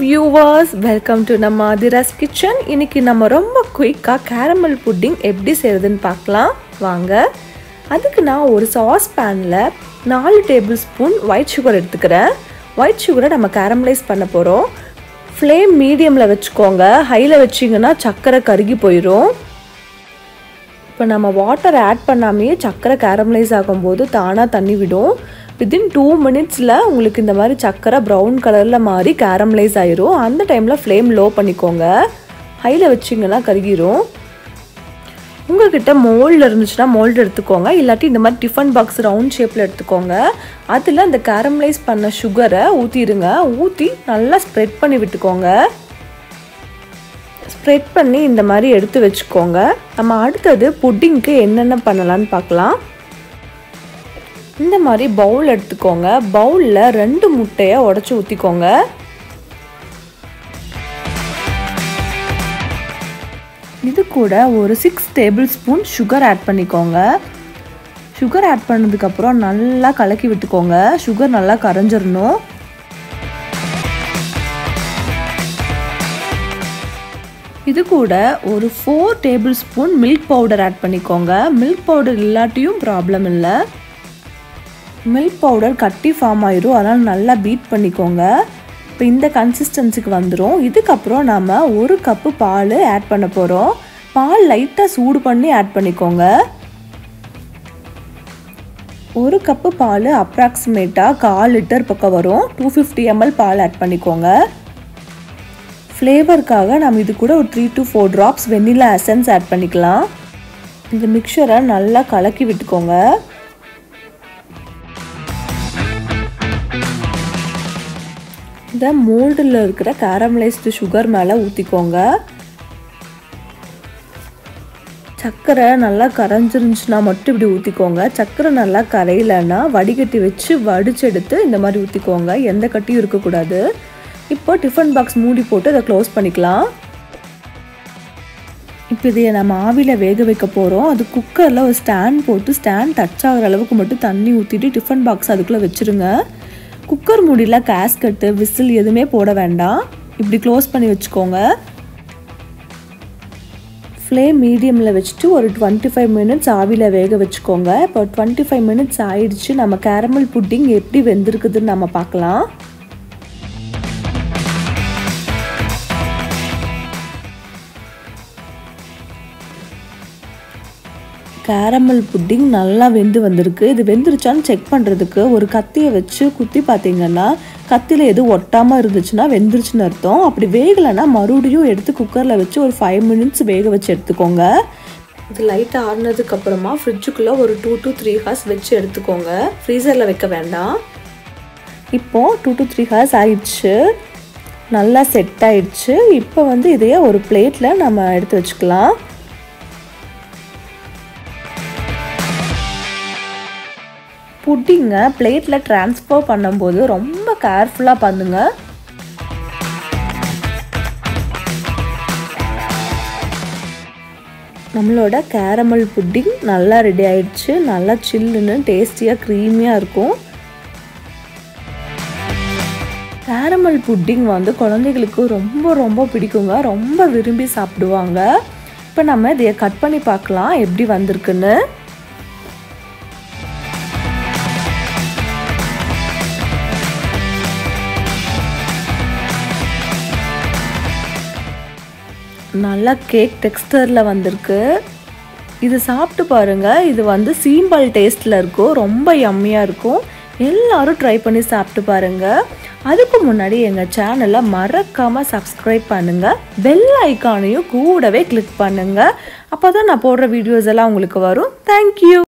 viewers, welcome to நம்ம Aathiras kitchen. இன்னைக்கு நம்ம ரொம்ப குயிக்கா caramel pudding எப்படி செய்யறதுன்னு பார்க்கலாம் வாங்க. அதுக்கு நான் ஒரு சாஸ் panல 4 tablespoon white sugar எடுத்துக்கிறேன். white sugar நம்ம caramelize பண்ண போறோம். flame mediumல வெச்சுக்கோங்க. ஹைல வெச்சீங்கன்னா சக்கரை கருகி போயிடும். இப்போ நம்ம வாட்டர் ஆட் பண்ணாமையே சக்கரை caramelize ஆகும்போது தானா தண்ணி விடும். within 2 minutesல உங்களுக்கு இந்த மாதிரி சக்கரை brown கலர்ல மாறி caramelize ஆயிரும். அந்த டைம்ல flame low பண்ணிக்கோங்க. ஹைல வெச்சீங்கன்னா கருகிரும். உங்ககிட்ட mold இருந்துச்சுனா mold எடுத்துக்கோங்க. இல்லாட்டி இந்த மாதிரி டிஃபன் பாக்ஸ் ரவுண்ட் ஷேப்ல எடுத்துக்கோங்க. அதுல அந்த caramelize பண்ண சுகரை ஊத்திடுங்க. ஊத்தி நல்லா ஸ்ப்ரெட் பண்ணி விட்டுக்கோங்க. ஸ்ப்ரெட் பண்ணி இந்த மாதிரி எடுத்து வெச்சுக்கோங்க. நம்ம அடுத்து புட்டிங்க்கு என்னென்ன பண்ணலாம்னு பார்க்கலாம். இந்த மாதிரி பவுல் எடுத்துக்கோங்க. பவுல்ல 2 முட்டையை உடைச்சு ஊத்திக்கோங்க. இது கூட ஒரு 6 tablespoon sugar ஆட் பண்ணிக்கோங்க. சுகர் ஆட் பண்ணதுக்கு அப்புறம் நல்லா கலக்கி விட்டுக்கோங்க. சுகர் நல்லா கரைஞ்சிரணும். இது கூட ஒரு 4 tablespoon milk powder ஆட் பண்ணிக்கோங்க. milk powder இல்லாட்டியும் ப்ராப்ளம் இல்லை. மில்க் பவுடர் கட்டி ஃபார்ம் ஆயிரும். அதனால் நல்லா பீட் பண்ணிக்கோங்க. இப்போ இந்த கன்சிஸ்டன்சிக்கு வந்துடும். இதுக்கப்புறம் நம்ம 1 கப்பு பால் ஆட் பண்ண போகிறோம். பால் லைட்டாக சூடு பண்ணி ஆட் பண்ணிக்கோங்க. 1 கப்பு பால் அப்ராக்சிமேட்டாக 1/4 லிட்டர் பக்கம் வரும். 250 ml பால் ஆட் பண்ணிக்கோங்க. ஃப்ளேவருக்காக நம்ம இது கூட ஒரு 3 to 4 drops vanilla essence add பண்ணிக்கலாம். இந்த மிக்சரை நல்லா கலக்கி விட்டுக்கோங்க. இந்த மோல்டில் இருக்கிற கேரமலைஸ்டு சுகர் மேலே ஊற்றிக்கோங்க. சர்க்கரை நல்லா கரைஞ்சிருந்துச்சுன்னா மட்டும் இப்படி ஊற்றிக்கோங்க. சர்க்கரை நல்லா கரையிலன்னா வடிகட்டி வச்சு வடிச்செடுத்து இந்த மாதிரி ஊற்றிக்கோங்க. எந்த கட்டியும் இருக்கக்கூடாது. இப்போ டிஃபன் பாக்ஸ் மூடி போட்டு அதை க்ளோஸ் பண்ணிக்கலாம். இப்போ இதையை நம்ம ஆவியில் வேக வைக்க போகிறோம். அது குக்கரில் ஒரு ஸ்டாண்ட் போட்டு ஸ்டாண்ட் டச் ஆகிற அளவுக்கு மட்டும் தண்ணி ஊற்றிட்டு டிஃபன் பாக்ஸ் அதுக்குள்ளே வச்சுருங்க. குக்கர் மூடியில் கேஸ்கட்டு விசில் எதுவுமே போட வேண்டாம். இப்படி க்ளோஸ் பண்ணி வச்சுக்கோங்க. ஃப்ளேம் மீடியமில் வச்சுட்டு ஒரு 25 minutes ஆவியில் வேக வச்சுக்கோங்க. இப்போ 25 minutes ஆயிடுச்சு. நம்ம கேரமல் புட்டிங் எப்படி வெந்திருக்குதுன்னு நம்ம பார்க்கலாம். கேரமல் புட்டிங் நல்லா வெந்து வந்திருக்கு. இது வெந்துருச்சான்னு செக் பண்ணுறதுக்கு ஒரு கத்தியை வச்சு குத்தி பார்த்தீங்கன்னா கத்தியில் எதுவும் ஒட்டாமல் இருந்துச்சுன்னா வெந்துருச்சுன்னு அர்த்தம். அப்படி வேகலைன்னா மறுபடியும் எடுத்து குக்கரில் வச்சு ஒரு 5 minutes வேக வச்சு எடுத்துக்கோங்க. இது லைட்டாக ஆறுனதுக்கப்புறமா ஃப்ரிட்ஜுக்குள்ளே ஒரு 2 to 3 hours வச்சு எடுத்துக்கோங்க. ஃப்ரீசரில் வைக்க வேண்டாம். இப்போது 2 to 3 hours ஆயிடுச்சு. நல்லா செட் ஆயிடுச்சு. இப்போ இதையே ஒரு பிளேட்டில் நம்ம எடுத்து வச்சுக்கலாம். புட்டிங்கை பிளேட்டில் ட்ரான்ஸ்ஃபர் பண்ணும்போது ரொம்ப கேர்ஃபுல்லாக பண்ணுங்க. நம்மளோட கேரமல் புட்டிங் நல்லா ரெடி ஆயிடுச்சு. நல்லா சில்லுன்னு டேஸ்டியாக க்ரீமியாக இருக்கும். கேரமல் புட்டிங் குழந்தைகளுக்கு ரொம்ப ரொம்ப பிடிக்குங்க. ரொம்ப விரும்பி சாப்பிடுவாங்க. இப்போ நம்ம இதையை கட் பண்ணி பார்க்கலாம் எப்படி வந்திருக்குன்னு. நல்லா கேக் டெக்ஸ்டரில் வந்திருக்கு. இது சாப்பிட்டு பாருங்கள். இது சீம்பல் டேஸ்ட்டில் இருக்கும். ரொம்ப யம்மியாக இருக்கும். எல்லோரும் ட்ரை பண்ணி சாப்பிட்டு பாருங்கள். அதுக்கு முன்னாடி எங்கள் சேனலை மறக்காமல் சப்ஸ்கிரைப் பண்ணுங்கள். பெல் ஐக்கானையும் கூடவே கிளிக் பண்ணுங்கள். அப்போ தான் நான் போடுற வீடியோஸ் எல்லாம் உங்களுக்கு வரும். தேங்க்யூ.